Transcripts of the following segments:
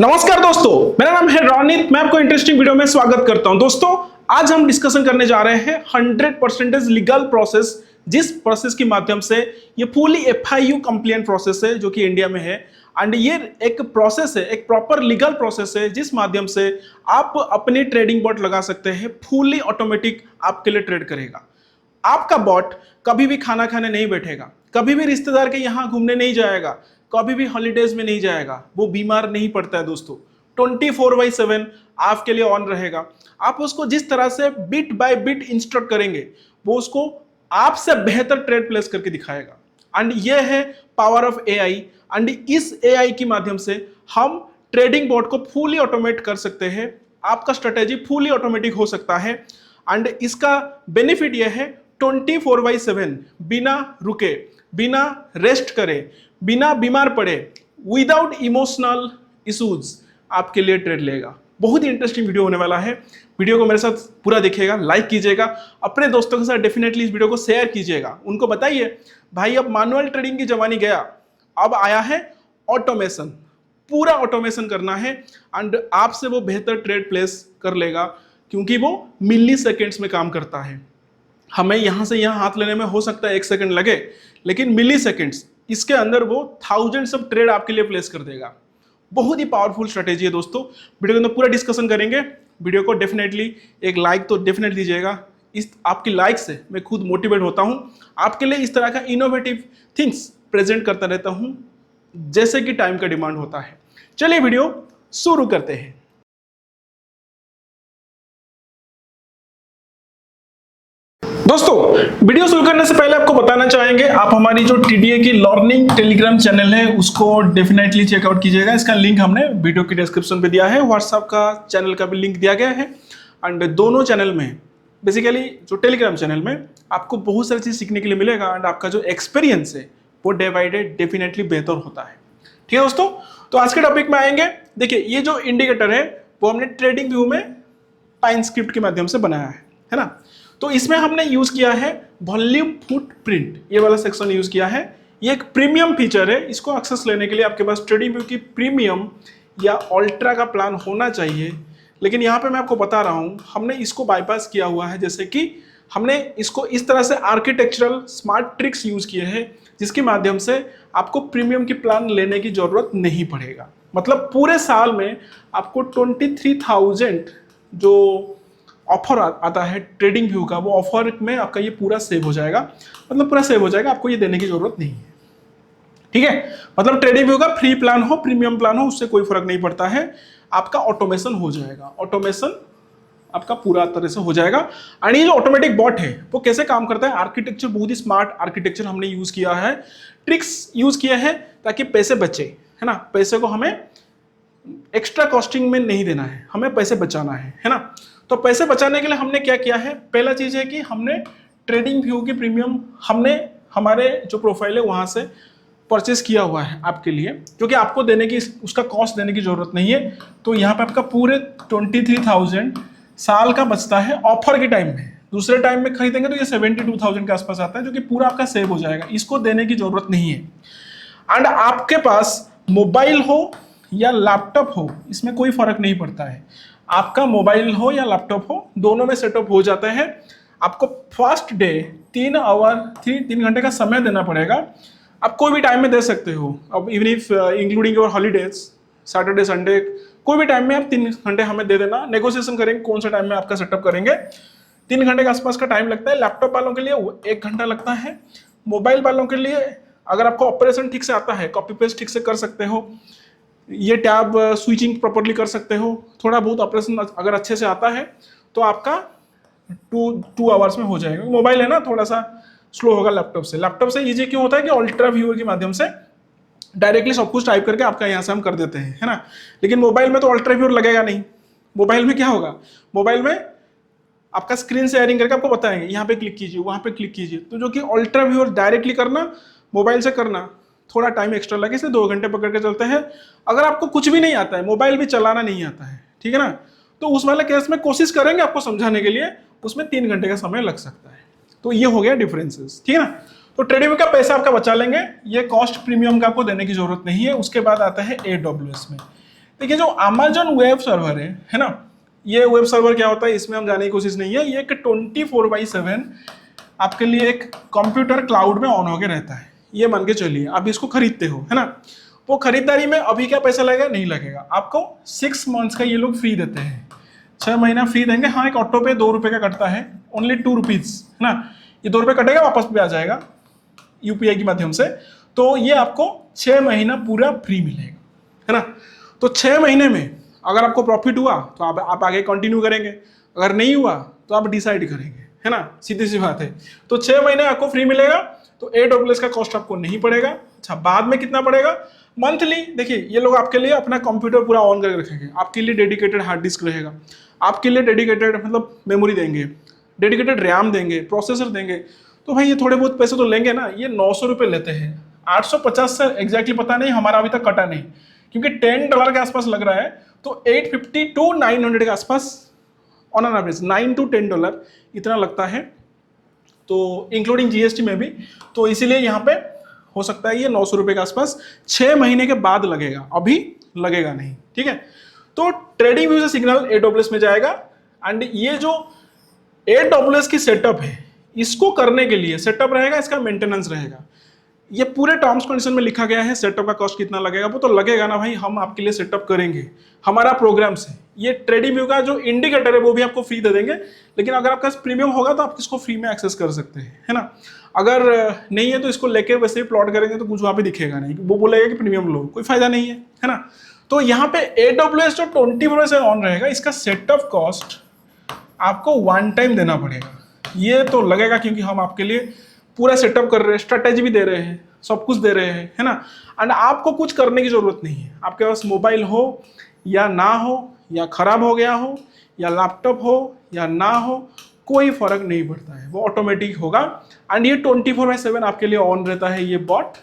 नमस्कार दोस्तों, मेरा नाम है रोनित। मैं आपको इंटरेस्टिंग वीडियो में स्वागत करता हूं। दोस्तों, आज हम डिस्कशन करने जा रहे हैं 100% लीगल प्रोसेस, जिस प्रोसेस के माध्यम से ये फुली FIU कंप्लायंट प्रोसेस है जो कि इंडिया में है। एंड ये एक प्रोसेस है, एक प्रॉपर लीगल प्रोसेस है जिस माध्यम से आप अपनी ट्रेडिंग बॉट लगा सकते हैं। फुली ऑटोमेटिक आपके लिए ट्रेड करेगा। आपका बॉट कभी भी खाना खाने नहीं बैठेगा, कभी भी रिश्तेदार के यहाँ घूमने नहीं जाएगा, कभी भी हॉलीडेज में नहीं जाएगा, वो बीमार नहीं पड़ता है दोस्तों। 24/7 आपके लिए ऑन रहेगा। आप उसको जिस तरह से बिट बाय बिट इंस्ट्रक्ट करेंगे, वो उसको आपसे बेहतर ट्रेड प्लेस करके दिखाएगा। एंड ये है पावर ऑफ AI। एंड इस AI के माध्यम से हम ट्रेडिंग बॉट को फुली ऑटोमेट कर सकते हैं। आपका स्ट्रेटेजी फुली ऑटोमेटिक हो सकता है। एंड इसका बेनिफिट यह है 24/7 बिना रुके, बिना रेस्ट करे, बिना बीमार पड़े, विदाउट इमोशनल इश्यूज आपके लिए ट्रेड लेगा। बहुत ही इंटरेस्टिंग वीडियो होने वाला है। वीडियो को मेरे साथ पूरा देखिएगा, लाइक कीजिएगा, अपने दोस्तों के साथ डेफिनेटली इस वीडियो को शेयर कीजिएगा। उनको बताइए भाई अब मैनुअल ट्रेडिंग की जमानी गया, अब आया है ऑटोमेशन। पूरा ऑटोमेशन करना है एंड आपसे वो बेहतर ट्रेड प्लेस कर लेगा, क्योंकि वो मिली सेकेंड्स में काम करता है। हमें यहाँ से यहाँ हाथ लेने में हो सकता है 1 सेकंड लगे, लेकिन मिली सेकेंड्स इसके अंदर वो थाउजेंड्स ऑफ ट्रेड आपके लिए प्लेस कर देगा। बहुत ही पावरफुल स्ट्रेटेजी है दोस्तों। वीडियो के अंदर पूरा डिस्कशन करेंगे। वीडियो को डेफिनेटली एक लाइक तो डेफिनेटली दीजिएगा। इस आपकी लाइक से मैं खुद मोटिवेट होता हूँ। आपके लिए इस तरह का इनोवेटिव थिंग्स प्रेजेंट करता रहता हूँ जैसे कि टाइम का डिमांड होता है। चलिए वीडियो शुरू करते हैं। दोस्तों, वीडियो शुरू करने से पहले आपको बताना चाहेंगे, आप हमारी जो TDA की लर्निंग टेलीग्राम चैनल है उसको डेफिनेटली चेकआउट कीजिएगा। इसका लिंक हमने वीडियो की डिस्क्रिप्शन पे दिया है। व्हाट्सएप का चैनल का भी लिंक दिया गया है। एंड दोनों चैनल में बेसिकली जो टेलीग्राम चैनल में आपको बहुत सारी चीज़ सीखने के लिए मिलेगा एंड आपका जो एक्सपीरियंस है वो डे बाई डे डेफिनेटली बेहतर होता है। ठीक है दोस्तों, तो आज के टॉपिक में आएंगे। देखिए, ये जो इंडिकेटर है वो हमने ट्रेडिंग व्यू में पाइन स्क्रिप्ट के माध्यम से बनाया है ना। तो इसमें हमने यूज किया है वॉल्यूम फुटप्रिंट, ये वाला सेक्शन यूज किया है। ये एक प्रीमियम फीचर है। इसको एक्सेस लेने के लिए आपके पास ट्रेडिंग व्यू की प्रीमियम या अल्ट्रा का प्लान होना चाहिए। लेकिन यहाँ पे मैं आपको बता रहा हूँ, हमने इसको बाईपास किया हुआ है। जैसे कि हमने इसको इस तरह से आर्किटेक्चरल स्मार्ट ट्रिक्स यूज किए हैं जिसके माध्यम से आपको प्रीमियम की प्लान लेने की जरूरत नहीं पड़ेगा। मतलब पूरे साल में आपको 23,000 जो ऑफर आता है ट्रेडिंग व्यू का, वो ऑफर में आपका ये पूरा सेव हो जाएगा। मतलब पूरा सेव हो जाएगा, आपको ये देने की जरूरत नहीं है। ठीक है, मतलब ट्रेडिंग व्यू का फ्री प्लान हो, प्रीमियम प्लान हो, उससे कोई फर्क नहीं पड़ता है। आपका ऑटोमेशन हो जाएगा, ऑटोमेशन आपका पूरा तरह से हो जाएगा। और ये जो ऑटोमेटिक बॉट है वो कैसे काम करता है, आर्किटेक्चर बहुत ही स्मार्ट आर्किटेक्चर हमने यूज किया है, ट्रिक्स यूज किए हैं ताकि पैसे बचे, है ना। पैसे को हमें एक्स्ट्रा कॉस्टिंग में नहीं देना है, हमें पैसे बचाना है ना। तो पैसे बचाने के लिए हमने क्या किया है, पहला चीज है कि हमने ट्रेडिंग व्यू की प्रीमियम हमने हमारे जो प्रोफाइल है वहां से परचेस किया हुआ है आपके लिए, क्योंकि आपको देने की उसका कॉस्ट देने की जरूरत नहीं है। तो यहाँ पे आपका पूरे 23,000 साल का बचता है ऑफर के टाइम में। दूसरे टाइम में खरीदेंगे तो ये 72,000 के आसपास आता है, जो कि पूरा आपका सेव हो जाएगा। इसको देने की जरूरत नहीं है। एंड आपके पास मोबाइल हो या लैपटॉप हो, इसमें कोई फर्क नहीं पड़ता है। आपका मोबाइल हो या लैपटॉप हो, दोनों में सेटअप हो जाता है। आपको फर्स्ट डे 3 घंटे का समय देना पड़ेगा। आप कोई भी टाइम में दे सकते हो। अब even if including your holidays, Saturday Sunday, कोई भी टाइम में आप 3 घंटे हमें दे देना। नेगोशिएशन करेंगे कौन सा टाइम में आपका सेटअप करेंगे। 3 घंटे के आसपास का टाइम लगता है। लैपटॉप वालों के लिए 1 घंटा लगता है। मोबाइल वालों के लिए अगर आपको ऑपरेशन ठीक से आता है, कॉपी पेस्ट ठीक से कर सकते हो, ये टैब स्विचिंग प्रॉपर्ली कर सकते हो, थोड़ा बहुत ऑपरेशन अगर अच्छे से आता है तो आपका 2 आवर्स में हो जाएगा। मोबाइल है ना, थोड़ा सा स्लो होगा लैपटॉप से। लैपटॉप से इजी क्यों होता है कि अल्ट्रा व्यूअर के माध्यम से डायरेक्टली सब कुछ टाइप करके आपका यहाँ से हम कर देते हैं, है ना। लेकिन मोबाइल में तो अल्ट्रा व्यूअर लगेगा नहीं। मोबाइल में क्या होगा, मोबाइल में आपका स्क्रीन शेयरिंग करके आपको बताएंगे यहाँ पे क्लिक कीजिए, वहाँ पे क्लिक कीजिए। तो जो कि अल्ट्रा व्यूअर डायरेक्टली करना, मोबाइल से करना, थोड़ा टाइम एक्स्ट्रा लगे, इसलिए 2 घंटे पकड़ के चलते हैं। अगर आपको कुछ भी नहीं आता है, मोबाइल भी चलाना नहीं आता है, ठीक है ना, तो उस वाले केस में कोशिश करेंगे आपको समझाने के लिए, उसमें 3 घंटे का समय लग सकता है। तो ये हो गया डिफरेंसेस, ठीक है ना। तो ट्रेडिंग का पैसा आपका बचा लेंगे, ये कॉस्ट प्रीमियम का आपको देने की जरूरत नहीं है। उसके बाद आता है AWS में। देखिए जो अमेजन वेब सर्वर है ना, ये वेब सर्वर क्या होता है इसमें हम जाने की कोशिश नहीं है। ये एक 24/7 आपके लिए एक कंप्यूटर क्लाउड में ऑन होके रहता है। ये मान के चलिए आप इसको खरीदते हो, है ना। वो खरीदारी में अभी क्या पैसा लगेगा, नहीं लगेगा आपको। 6 मंथ्स का ये लोग फ्री देते हैं, 6 महीना फ्री देंगे। हाँ, एक ऑटो पे 2 रुपए का कटता है, ओनली 2 रुपीज, है ना। ये 2 रुपए कटेगा, वापस भी आ जाएगा यूपीआई के माध्यम से। तो ये आपको 6 महीना पूरा फ्री मिलेगा, है ना। तो 6 महीने में अगर आपको प्रॉफिट हुआ तो आप आगे कंटिन्यू करेंगे, अगर नहीं हुआ तो आप डिसाइड करेंगे, है ना, सीधी सी बात है। तो 6 महीने आपको फ्री मिलेगा, तो AWS का कॉस्ट आपको नहीं पड़ेगा। अच्छा, बाद में कितना पड़ेगा मंथली? देखिए ये लोग आपके लिए अपना कंप्यूटर पूरा ऑन करके रखेंगे, आपके लिए डेडिकेटेड हार्ड डिस्क रहेगा, आपके लिए डेडिकेटेड मतलब मेमोरी देंगे, डेडिकेटेड रैम देंगे, प्रोसेसर देंगे। तो भाई ये थोड़े बहुत पैसे तो लेंगे ना। ये 900 रुपये लेते हैं, 850 से एग्जैक्टली पता नहीं, हमारा अभी तक कटा नहीं, क्योंकि $10 के आसपास लग रहा है। तो 850 to 900 के आसपास ऑन एन एवरेज, $9 to $10 इतना लगता है, तो इंक्लूडिंग जीएसटी में भी। तो इसीलिए यहाँ पे हो सकता है ये 900 रुपये के आसपास 6 महीने के बाद लगेगा, अभी लगेगा नहीं, ठीक है। तो ट्रेडिंग व्यू से सिग्नल AWS में जाएगा। एंड ये जो AWS की सेटअप है, इसको करने के लिए सेटअप रहेगा, इसका मेंटेनेंस रहेगा। ये पूरे टर्म्स कंडीशन में लिखा गया है, सेटअप का कॉस्ट कितना लगेगा। वो तो लगेगा ना भाई, हम आपके लिए सेटअप करेंगे, हमारा प्रोग्राम से। ये ट्रेडिंग व्यू का जो इंडिकेटर है वो भी आपको फ्री दे देंगे, लेकिन अगर आपका प्रीमियम होगा तो आप इसको फ्री में एक्सेस कर सकते हैं, है ना। अगर नहीं है तो इसको लेके वैसे ही प्लॉट करेंगे तो कुछ वहाँ पे दिखेगा नहीं, वो बोलेगा कि प्रीमियम लो, कोई फायदा नहीं है ना। तो यहाँ पे AWS जो 24/7 ऑन रहेगा, इसका सेटअप कॉस्ट आपको 1 टाइम देना पड़ेगा। ये तो लगेगा क्योंकि हम आपके लिए पूरा सेटअप कर रहे हैं, स्ट्रेटेजी भी दे रहे हैं, सब कुछ दे रहे हैं, है ना। एंड आपको कुछ करने की जरूरत नहीं है। आपके पास मोबाइल हो या ना हो, या खराब हो गया हो, या लैपटॉप हो या ना हो, कोई फर्क नहीं पड़ता है, वो ऑटोमेटिक होगा। एंड ये 24/7 आपके लिए ऑन रहता है ये बॉट,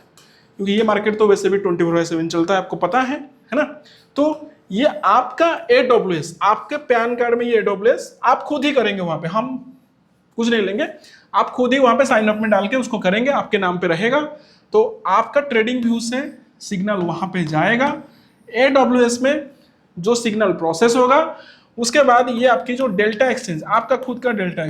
क्योंकि ये मार्केट तो वैसे भी 24/7 चलता है, आपको पता है ना। तो ये आपका AWS, आपके पैन कार्ड में ये AWS आप खुद ही करेंगे, वहां पे हम कुछ नहीं लेंगे, आप खुद ही वहां पे साइन अप में डाल के उसको करेंगे, आपके नाम पे रहेगा। तो आपका ट्रेडिंग व्यू से सिग्नल वहां पे जाएगा, AWS में जो सिग्नल प्रोसेस होगा, उसके बाद ये आपकी जो डेल्टा एक्सचेंज, आपका खुद का डेल्टा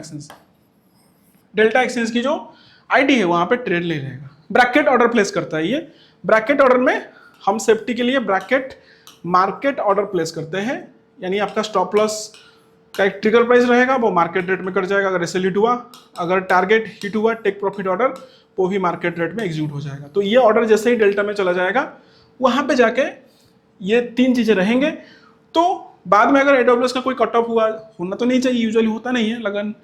एक्सचेंज की जो आईडी है वहां पे ट्रेड ले लेगा। ब्रैकेट ऑर्डर प्लेस करता है ये। ब्रैकेट ऑर्डर में हम सेफ्टी के लिए ब्रैकेट मार्केट ऑर्डर प्लेस करते हैं, यानी आपका स्टॉप लॉस का एक ट्रिगर प्राइस रहेगा, वो मार्केट रेट में कट जाएगा अगर एसएल हिट हुआ, अगर टारगेट हिट हुआ टेक प्रॉफिट ऑर्डर, वो भी मार्केट रेट में एग्जीक्यूट हो जाएगा। तो ये ऑर्डर जैसे ही डेल्टा में चला जाएगा, वहां पे जाके ये 3 चीजें रहेंगे। तो बाद में अगर AWS का कोई कट ऑफ हुआ, होना तो नहीं चाहिए, यूजुअली होता नहीं है, लगन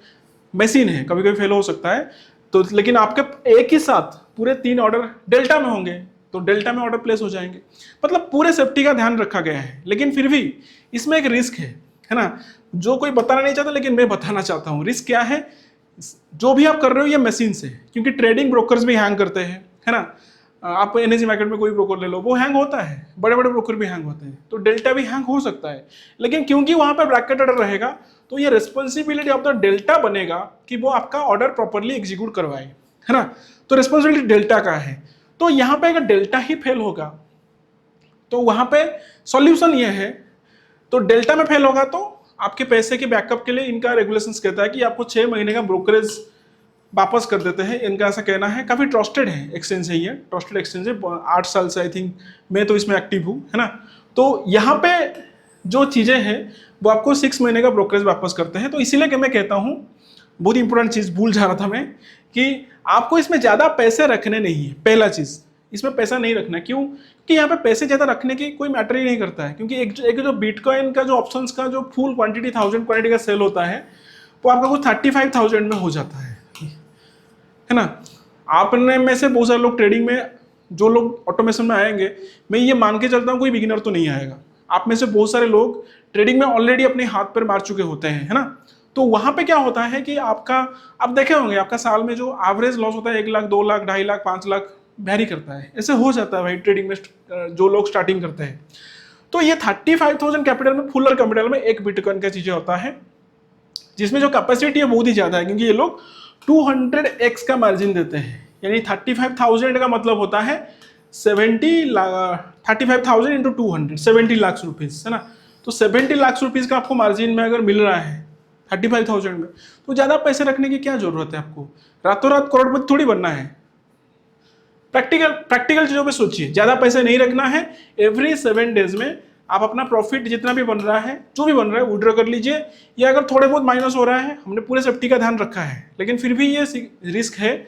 मशीन है, कभी कभी फेल हो सकता है, तो लेकिन आपके एक ही साथ पूरे 3 ऑर्डर डेल्टा में होंगे, तो डेल्टा में ऑर्डर प्लेस हो जाएंगे। मतलब पूरे सेफ्टी का ध्यान रखा गया है। लेकिन फिर भी इसमें एक रिस्क है ना, जो कोई बताना नहीं चाहता लेकिन मैं बताना चाहता हूँ। रिस्क क्या है? जो भी आप कर रहे हो ये मशीन से, क्योंकि ट्रेडिंग ब्रोकर्स भी हैंग करते हैं, है ना। आप एनर्जी मार्केट में कोई ब्रोकर ले लो, वो हैंग होता है, बड़े बड़े ब्रोकर भी हैंग होते हैं, तो डेल्टा भी हैंग हो सकता है। लेकिन क्योंकि वहां पर ब्रैकेट ऑर्डर रहेगा, तो ये रिस्पॉन्सिबिलिटी ऑफ द डेल्टा बनेगा कि वो आपका ऑर्डर प्रॉपरली एग्जीक्यूट करवाए, है ना। तो रिस्पॉन्सिबिलिटी डेल्टा का है। तो यहाँ पे अगर डेल्टा ही फेल होगा तो वहां पे सॉल्यूशन ये है, तो डेल्टा में फेल होगा तो आपके पैसे के बैकअप के लिए इनका रेगुलेशंस कहता है कि आपको 6 महीने का ब्रोकरेज वापस कर देते हैं। इनका ऐसा कहना है, काफी ट्रस्टेड है एक्सचेंज है, ये ट्रस्टेड एक्सचेंज है, 8 साल से आई थिंक मैं तो इसमें एक्टिव हूँ, है ना। तो यहाँ पे जो चीजें हैं वो आपको 6 महीने का ब्रोकरेज वापस करते हैं। तो इसीलिए कि मैं कहता हूँ, बहुत इंपॉर्टेंट चीज भूल जा रहा था मैं, कि आपको इसमें ज्यादा पैसे रखने नहीं है। पहला चीज, इसमें पैसा नहीं रखना। क्यों? कि यहाँ पे पैसे ज्यादा रखने की कोई मैटर ही नहीं करता है, क्योंकि एक जो बिटकॉइन का जो ऑप्शंस का जो फुल क्वांटिटी 1000 क्वांटिटी का सेल होता है, वो आपका कुछ 35,000 में हो जाता है ना। आपने में से बहुत सारे लोग ट्रेडिंग में, जो लोग ऑटोमेशन में आएंगे, मैं ये मान के चलता हूँ कोई बिगिनर तो नहीं आएगा। आप में से बहुत सारे लोग ट्रेडिंग में ऑलरेडी अपने हाथ पर मार चुके होते हैं, है ना। तो वहां पे क्या होता है कि आपका, आप देखे होंगे, आपका साल में जो एवरेज लॉस होता है 1 लाख, 2 लाख, 2.5 लाख, 5 लाख वेरी करता है। ऐसे हो जाता है भाई ट्रेडिंग में जो लोग स्टार्टिंग करते हैं। तो ये 35,000 कैपिटल में, फुलर कैपिटल में एक बिटकॉइन का चीजें होता है, जिसमें जो कैपेसिटी है बहुत ही ज्यादा है, क्योंकि ये लोग 200x का मार्जिन देते हैं। यानी 35,000 का मतलब होता है 35,000 इंटू 200, 70 लाख रुपीज है ना। तो 70 लाख रुपीज का आपको मार्जिन में अगर मिल रहा है 35,000 में, तो ज्यादा पैसे रखने की क्या जरूरत है आपको? रातों रात करोड़पति थोड़ी बनना है। प्रैक्टिकल चीजों पे सोचिए, ज्यादा पैसे नहीं रखना है। एवरी 7 डेज में आप अपना प्रॉफिट जितना भी बन रहा है, जो भी बन रहा है, विड्रॉ कर लीजिए। या अगर थोड़े बहुत माइनस हो रहा है, हमने पूरे सेफ्टी का ध्यान रखा है, लेकिन फिर भी ये रिस्क है।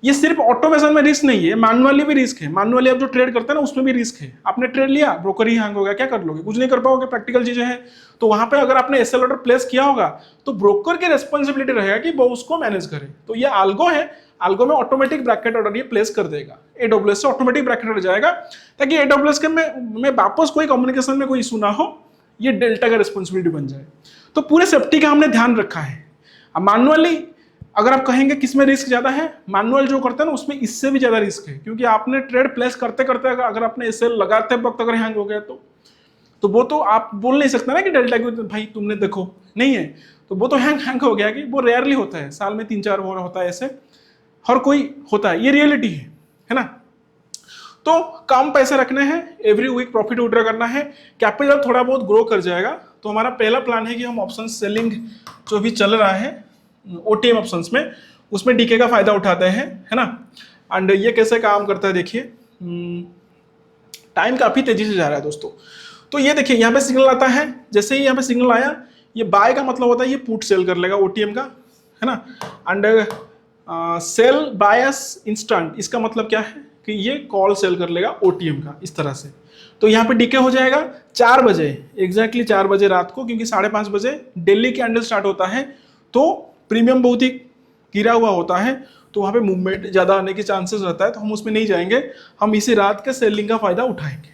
ये सिर्फ ऑटोमेशन में रिस्क नहीं है, मैनुअली भी रिस्क है। मैनुअली आप जो ट्रेड करते हैं ना, उसमें भी रिस्क है। आपने ट्रेड लिया, ब्रोकर ही हैंग हो गया, क्या कर लोगे? कुछ नहीं कर पाओगे, प्रैक्टिकल चीजें हैं। तो वहां पे अगर आपने एसएल ऑर्डर प्लेस किया होगा, तो ब्रोकर की रेस्पॉन्सिबिलिटी रहेगा कि वो उसको मैनेज करे। तो ये आल्गो है, आल्गो में ऑटोमेटिक ब्रैकेट ऑर्डर ये प्लेस कर देगा। एडब्ल्यूएस से ऑटोमेटिक ब्रैकेट ऑर्डर जाएगा, ताकि एडब्ल्यूएस के में वापस कोई कम्युनिकेशन में कोई इशू ना हो, ये डेल्टा का रेस्पॉन्सिबिलिटी बन जाए। तो पूरे सेफ्टी का हमने ध्यान रखा है। अब मैनुअली अगर आप कहेंगे किसमें रिस्क ज्यादा है, मैनुअल जो करते हैं ना, उसमें इससे भी ज्यादा रिस्क है। क्योंकि आपने ट्रेड प्लेस करते करते अगर आपने एसएल लगाते वक्त अगर हैंग हो गया, तो वो तो आप बोल नहीं सकते ना कि डेल्टा की भाई तुमने देखो नहीं है। तो वो तो हैंग हो गया, कि वो रेयरली होता है, साल में 3-4 होता है, ऐसे हर कोई होता है, ये रियलिटी है ना। तो कम पैसे रखने हैं, एवरी वीक प्रॉफिट विड्रॉ करना है। कैपिटल थोड़ा बहुत ग्रो कर जाएगा। तो हमारा पहला प्लान है कि हम ऑप्शन सेलिंग जो भी चल रहा है ओटीएम ऑप्शंस में, उसमें डीके का फायदा उठाते हैं, है ना। एंड ये कैसे काम करता है देखिए, टाइम काफी तेजी से जा रहा है दोस्तों। तो ये देखिए यहाँ पे सिग्नल आता है, जैसे ही यहाँ पे सिग्नल आया, ये बाय का मतलब होता है ये पुट सेल कर लेगा ओटीएम का, है ना। एंड सेल बायस इंस्टेंट, इसका मतलब क्या है कि ये कॉल सेल कर लेगा ओटीएम का, इस तरह से। तो यहाँ पे डीके हो जाएगा 4 बजे, एग्जैक्टली 4 बजे रात को, क्योंकि 5:30 बजे दिल्ली कैंडल स्टार्ट होता है। तो प्रीमियम बहुत ही गिरा हुआ होता है, तो वहाँ पे मूवमेंट ज़्यादा आने के चांसेस रहता है। तो हम उसमें नहीं जाएंगे, हम इसी रात के सेलिंग का फायदा उठाएंगे।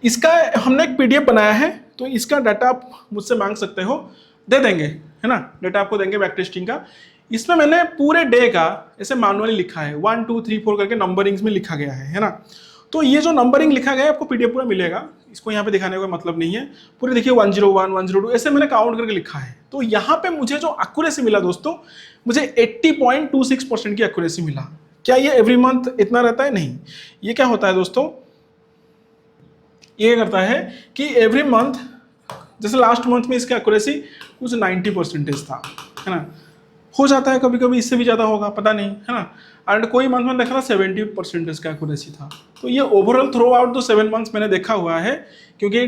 इसका हमने एक पीडीएफ बनाया है, तो इसका डाटा आप मुझसे मांग सकते हो, दे देंगे, है ना। डाटा आपको देंगे बैक टेस्टिंग का। इसमें मैंने पूरे डे का ऐसे मैनुअली लिखा है, 1 2 3 4 करके नंबरिंग्स में लिखा गया है ना। तो ये जो नंबरिंग लिखा गया है आपको पीडीएफ पूरा मिलेगा, इसको यहाँ पे दिखाने का मतलब नहीं है। पूरे देखिए 101 102 ऐसे मैंने काउंट करके लिखा है। तो यहाँ पे मुझे जो एक्यूरेसी मिला दोस्तों, मुझे 80.26% की एक्यूरेसी मिला। क्या ये एवरी मंथ इतना रहता है? नहीं। ये क्या होता है दोस्तों, ये करता है कि एवरी मंथ, जैसे लास्ट मंथ में इसका एक्यूरेसी कुछ 90% था, है ना। हो जाता है कभी कभी इससे भी ज़्यादा होगा, पता नहीं, है ना। एंड कोई मंथ में देखा था 70% का एक्यूरेसी था। तो ये ओवरऑल थ्रू आउट 7 मंथ्स मैंने देखा हुआ है, क्योंकि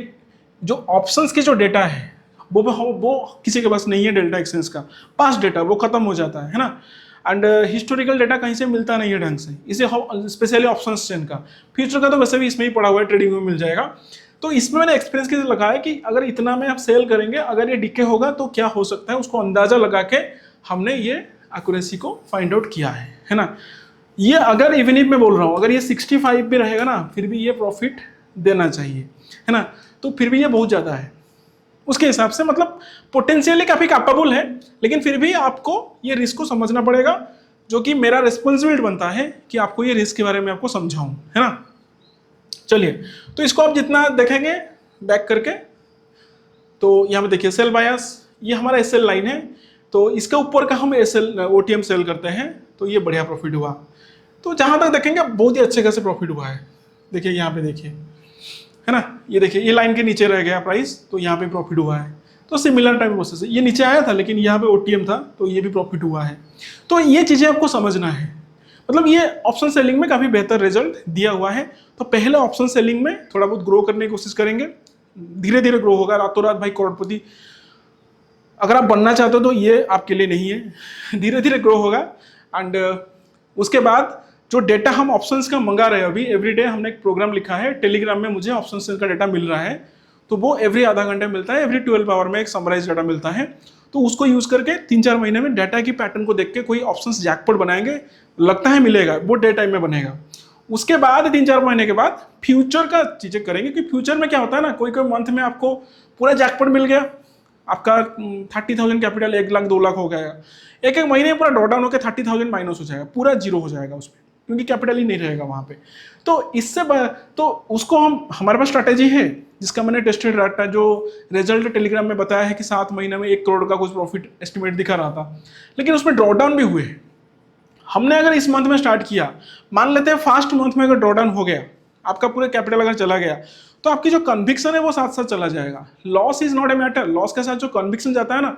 जो ऑप्शंस के जो डेटा है वो किसी के पास नहीं है, डेल्टा एक्सचेंज का पास डेटा वो खत्म हो जाता है ना। एंड हिस्टोरिकल डेटा कहीं से मिलता नहीं है ढंग से, इसे स्पेशली ऑप्शन चेन का। फ्यूचर का तो वैसे भी इसमें ही पड़ा हुआ है, ट्रेडिंग में मिल जाएगा। तो इसमें मैंने एक्सपीरियंस के लगा है कि अगर इतना में आप सेल करेंगे, अगर ये डीके होगा तो क्या हो सकता है, उसको अंदाजा लगा के हमने ये एक्यूरेसी को फाइंड आउट किया है ना। ये अगर इवन इफ मैं बोल रहा हूँ, अगर ये 65 भी रहेगा ना, फिर भी ये प्रॉफिट देना चाहिए, है ना। तो फिर भी ये बहुत ज़्यादा है उसके हिसाब से, मतलब पोटेंशियली काफ़ी कैपेबल है, लेकिन फिर भी आपको ये रिस्क को समझना पड़ेगा, जो कि मेरा रिस्पॉन्सिबिलिटी बनता है कि आपको ये रिस्क के बारे में आपको समझाऊं, है ना। चलिए, तो इसको आप जितना देखेंगे बैक करके, तो यहाँ पे देखिए सेल बायस, ये हमारा एसएल लाइन है। तो इसके ऊपर का हम एसएल ओटीएम सेल करते हैं, तो ये बढ़िया प्रॉफिट हुआ। तो जहाँ तक देखेंगे बहुत ही अच्छे खासे प्रॉफिट हुआ है। देखिए यहाँ पे देखिए, है ना, ये देखिए ये लाइन के नीचे रह गया प्राइस, तो यहाँ पे प्रॉफिट हुआ है। तो सिमिलर टाइप प्रोसेस है, ये नीचे आया था लेकिन यहाँ पे ओटीएम था, तो ये भी प्रॉफिट हुआ है। तो ये चीज़ें आपको समझना है, मतलब ये ऑप्शन सेलिंग में काफ़ी बेहतर रिजल्ट दिया हुआ है। तो पहले ऑप्शन सेलिंग में थोड़ा बहुत ग्रो करने की कोशिश करेंगे, धीरे धीरे ग्रो होगा। रातों रात भाई करोड़पति अगर आप बनना चाहते हो तो ये आपके लिए नहीं है, धीरे धीरे ग्रो होगा। एंड उसके बाद जो डेटा हम ऑप्शंस का मंगा रहे हैं अभी, एवरीडे हमने एक प्रोग्राम लिखा है टेलीग्राम में, मुझे ऑप्शंस का डेटा मिल रहा है, तो वो एवरी आधा घंटे मिलता है, एवरी 12 आवर में एक समराइज डाटा मिलता है। तो उसको यूज करके 3-4 महीने में डाटा की पैटर्न को देख के कोई ऑप्शंस जैकपॉट बनाएंगे, लगता है मिलेगा, वो डे टाइम में बनेगा। उसके बाद 3-4 महीने के बाद फ्यूचर का चीजें करेंगे, कि फ्यूचर में क्या होता है ना, कोई कोई मंथ में आपको पूरा जैकपॉट मिल गया, आपका 30,000 कैपिटल 1 लाख 2 लाख हो गया, एक एक महीने पूरा ड्रॉ डाउन होकर 30,000 माइनस हो जाएगा, पूरा जीरो हो जाएगा उसमें, क्योंकि कैपिटल ही नहीं रहेगा वहां पे। तो इससे तो उसको हमारे पास स्ट्रैटेजी है जिसका मैंने टेस्टेड डाटा, जो रिजल्ट टेलीग्राम में बताया है कि 7 महीने में 1 करोड़ का कुछ प्रॉफिट एस्टिमेट दिखा रहा था, लेकिन उसमें ड्रॉ डाउन भी हुए, हमने अगर इस मंथ में स्टार्ट किया, मान लेते हैं फर्स्ट मंथ में अगर ड्रॉडाउन हो गया, आपका पूरा कैपिटल अगर चला गया, तो आपकी जो कन्विक्शन है वो साथ साथ चला जाएगा। Loss is not a matter, loss के साथ जो कन्विक्शन जाता है ना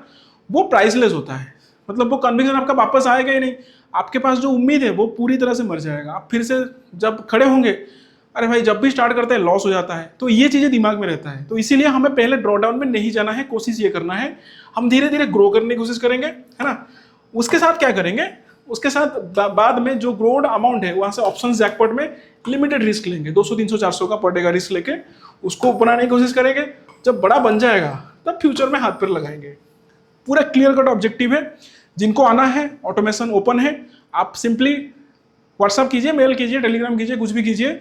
वो प्राइसलेस होता है। मतलब वो कन्विक्शन आपका वापस आएगा ही नहीं, आपके पास जो उम्मीद है वो पूरी तरह से मर जाएगा। आप फिर से जब खड़े होंगे, अरे भाई जब भी स्टार्ट करते हैं लॉस हो जाता है। तो ये चीज़ें दिमाग में रहता है। तो इसीलिए हमें पहले ड्रॉडाउन में नहीं जाना है, कोशिश ये करना है हम धीरे धीरे ग्रो करने की कोशिश करेंगे, है ना। उसके साथ क्या करेंगे, उसके साथ बाद में जो ग्रोड अमाउंट है वहाँ से ऑप्शन जैकपॉट में लिमिटेड रिस्क लेंगे, 200 300 400 का पर डे का रिस्क लेके उसको बनाने की कोशिश करेंगे। जब बड़ा बन जाएगा तब फ्यूचर में हाथ पैर लगाएंगे। पूरा क्लियर कट ऑब्जेक्टिव है। जिनको आना है ऑटोमेशन ओपन है, आप सिंपली व्हाट्सअप कीजिए, मेल कीजिए, टेलीग्राम कीजिए, कुछ भी कीजिए।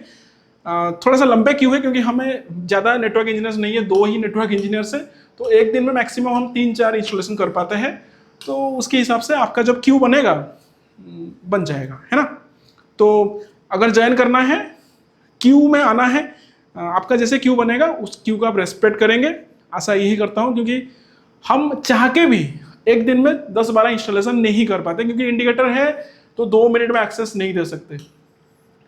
थोड़ा सा लंबे क्यों है, क्योंकि हमें ज़्यादा नेटवर्क इंजीनियर्स नहीं है, 2 ही नेटवर्क इंजीनियर्स है। तो एक दिन में मैक्सिमम हम 3-4 इंस्टॉलेशन कर पाते हैं। तो उसके हिसाब से आपका जब क्यू बनेगा बन जाएगा, है ना। तो अगर ज्वाइन करना है, क्यू में आना है, आपका जैसे क्यू बनेगा उस क्यू का आप रेस्पेक्ट करेंगे। आशा यही करता हूँ, क्योंकि हम चाह के भी एक दिन में 10-12 इंस्टॉलेशन नहीं कर पाते, क्योंकि इंडिकेटर है तो 2 मिनट में एक्सेस नहीं दे सकते,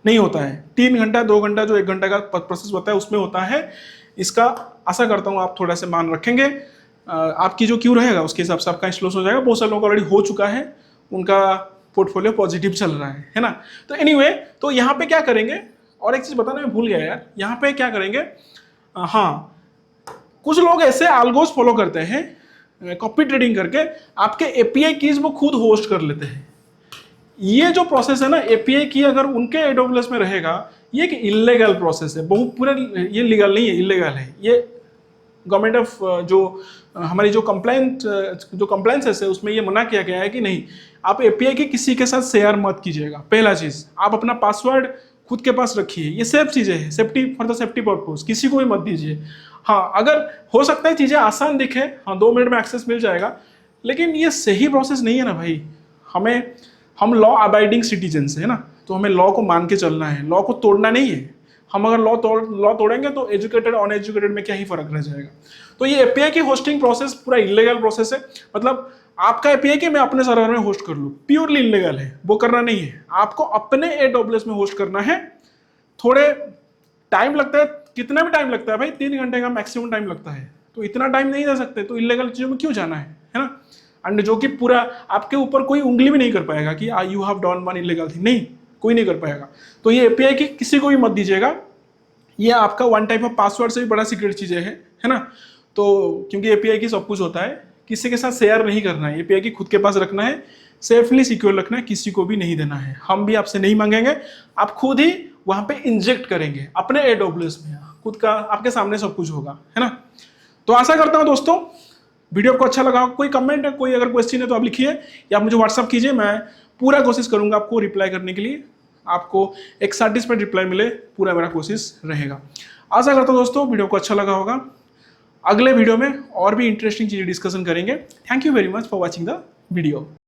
नहीं होता है। 3 घंटा 2 घंटा जो 1 घंटा का प्रोसेस होता है उसमें होता है। इसका आशा करता हूँ आप थोड़ा से मान रखेंगे। आपकी जो क्यू रहेगा उसके हिसाब से आपका इंस्टॉलेशन हो जाएगा। बहुत सारे लोगों का ऑलरेडी हो चुका है, उनका पोर्टफोलियो पॉजिटिव चल रहा है ना। तो एनीवे, तो यहाँ पे क्या करेंगे, और एक चीज़ बताना मैं भूल गया यार, यहाँ पे क्या करेंगे, हाँ कुछ लोग ऐसे आल्गोस फॉलो करते हैं कॉपी ट्रेडिंग करके, आपके एपीआई कीज वो खुद होस्ट कर लेते हैं। ये जो प्रोसेस है ना, एपीआई की अगर उनके एडोब्लेस में रहेगा, ये एक इलीगल प्रोसेस है। बहुत पूरा ये लीगल नहीं है, इलीगल है। ये गवर्नमेंट ऑफ जो हमारी जो कंप्लायंस है उसमें ये मना किया गया है कि नहीं, आप एपीआई की किसी के साथ शेयर मत कीजिएगा। पहला चीज, आप अपना पासवर्ड खुद के पास रखिए। ये सेफ चीजें हैं, safety for the safety purpose, किसी को भी मत दीजिए। हाँ, अगर हो सकता है चीजें आसान दिखे, हाँ 2 मिनट में एक्सेस मिल जाएगा, लेकिन ये सही प्रोसेस नहीं है ना भाई। हम लॉ अबाइडिंग सिटीजन्स है ना, तो हमें लॉ को मान के चलना है, लॉ को तोड़ना नहीं है। हम अगर लॉ तोड़ेंगे तो एजुकेटेड अनएजुकेटेड में क्या ही फर्क रह जाएगा। तो ये एपीआई की होस्टिंग प्रोसेस पूरा इलीगल प्रोसेस है। मतलब आपका एपीआई की मैं अपने सर्वर में होस्ट कर लूँ, प्योरली इलीगल है, वो करना नहीं है। आपको अपने एडोब्लेस में होस्ट करना है। थोड़े टाइम लगता है, कितना भी टाइम लगता है भाई, 3 घंटे का मैक्सिमम टाइम लगता है। तो इतना टाइम नहीं दे सकते, तो इलीगल चीजों में क्यों जाना है ना। एंड जो कि पूरा आपके ऊपर कोई उंगली भी नहीं कर पाएगा कि you have done one illegal thing, नहीं, कोई नहीं कर पाएगा। तो ये एपीआई की किसी को भी मत दीजिएगा। ये आपका वन टाइप ऑफ पासवर्ड से भी बड़ा सीक्रेट चीजें है ना। तो क्योंकि एपीआई की सब कुछ होता है, किसी के साथ शेयर नहीं करना है, एपीआई की खुद के पास रखना है, सेफली सिक्योर रखना है, किसी को भी नहीं देना है। हम भी आपसे नहीं मांगेंगे, आप खुद ही वहां पे इंजेक्ट करेंगे अपने एडोब्लेस में, खुद का आपके सामने सब कुछ होगा, है ना। तो आशा करता हूं दोस्तों वीडियो को अच्छा लगा। कोई कमेंट है, कोई अगर क्वेश्चन है तो आप लिखिए या आप मुझे व्हाट्सअप कीजिए, मैं पूरा कोशिश करूंगा आपको रिप्लाई करने के लिए। आपको एक सैटिस्फाइड रिप्लाई मिले, पूरा मेरा कोशिश रहेगा। आशा करता हूं दोस्तों वीडियो को अच्छा लगा होगा। अगले वीडियो में और भी इंटरेस्टिंग चीजें डिस्कशन करेंगे। Thank you very much for watching the video.